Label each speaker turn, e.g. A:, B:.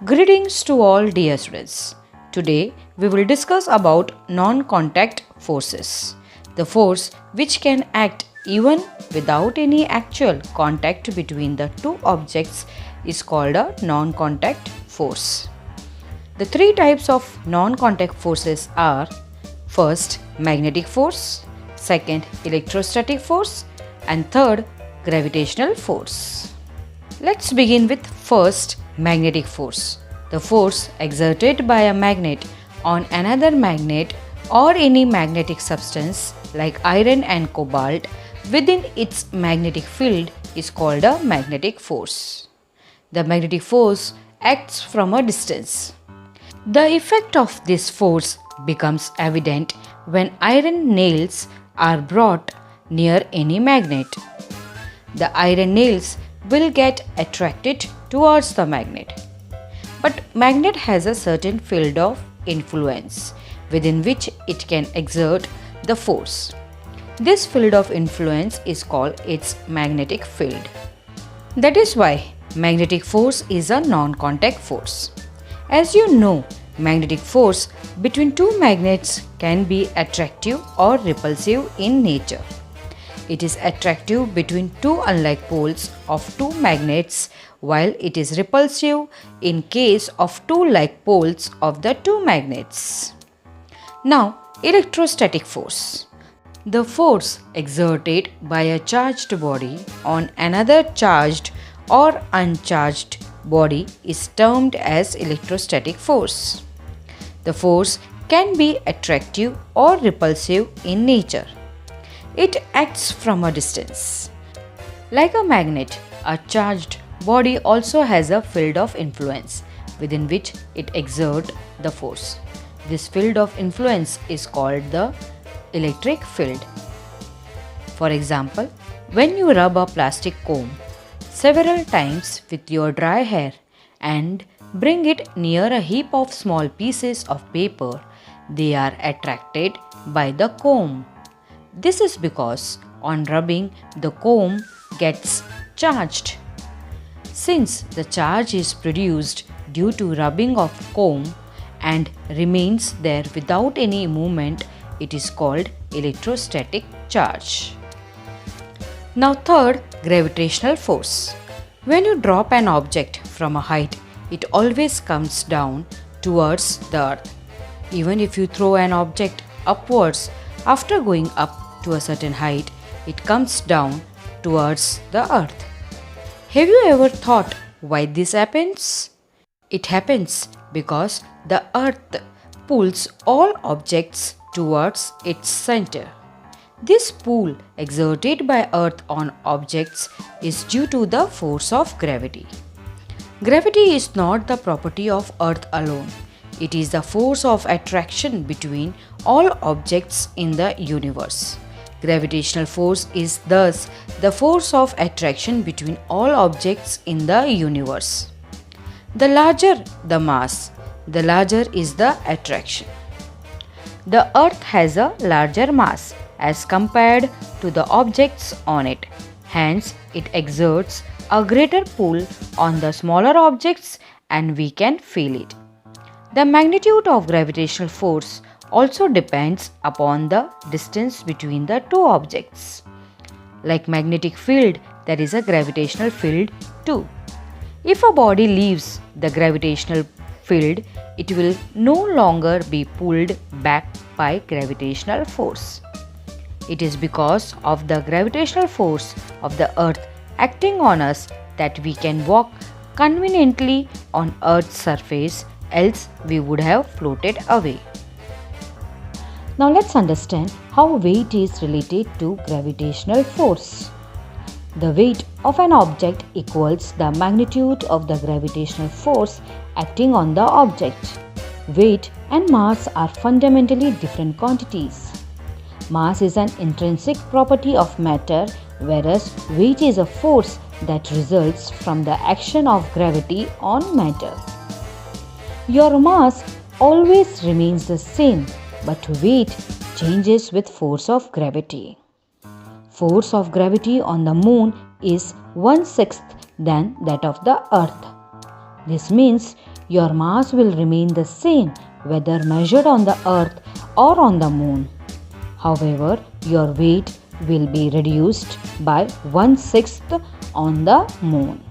A: Greetings to all dear students. Today we will discuss about non-contact forces. The force which can act even without any actual contact between the two objects is called a non-contact force. The three types of non-contact forces are: first, magnetic force; second, electrostatic force; and third, gravitational force. Let's begin with first, magnetic force. The force exerted by a magnet on another magnet or any magnetic substance like iron and cobalt within its magnetic field is called a magnetic force. The magnetic force acts from a distance. The effect of this force becomes evident when iron nails are brought near any magnet. The iron nails will get attracted towards the magnet. But magnet has a certain field of influence within which it can exert the force. This field of influence is called its magnetic field. That is why magnetic force is a non-contact force. As you know, magnetic force between two magnets can be attractive or repulsive in nature. It is attractive between two unlike poles of two magnets, while it is repulsive in case of two like poles of the two magnets. Now, electrostatic force. The force exerted by a charged body on another charged or uncharged body is termed as electrostatic force. The force can be attractive or repulsive in nature. It acts from a distance. Like a magnet, a charged body also has a field of influence within which it exerts the force. This field of influence is called the electric field. For example, when you rub a plastic comb several times with your dry hair and bring it near a heap of small pieces of paper, they are attracted by the comb. This is because on rubbing, the comb gets charged. Since the charge is produced due to rubbing of comb and remains there without any movement, it is called electrostatic charge. Now third, gravitational force. When you drop an object from a height, it always comes down towards the earth. Even if you throw an object upwards, after going up to a certain height, it comes down towards the earth. Have you ever thought why this happens? It happens because the earth pulls all objects towards its center. This pull exerted by earth on objects is due to the force of gravity. Gravity is not the property of earth alone. It is the force of attraction between all objects in the universe. Gravitational force is thus the force of attraction between all objects in the universe. The larger the mass, the larger is the attraction. The earth has a larger mass as compared to the objects on it. Hence, it exerts a greater pull on the smaller objects and we can feel it. The magnitude of gravitational force also depends upon the distance between the two objects. Like magnetic field, there is a gravitational field too. If a body leaves the gravitational field, it will no longer be pulled back by gravitational force. It is because of the gravitational force of the earth acting on us that we can walk conveniently on earth's surface, else we would have floated away. Now let's understand how weight is related to gravitational force. The weight of an object equals the magnitude of the gravitational force acting on the object. Weight and mass are fundamentally different quantities. Mass is an intrinsic property of matter, whereas weight is a force that results from the action of gravity on matter. Your mass always remains the same, but weight changes with force of gravity. Force of gravity on the moon is 1/6 than that of the earth. This means your mass will remain the same whether measured on the Earth or on the Moon. However, your weight will be reduced by 1/6 on the Moon.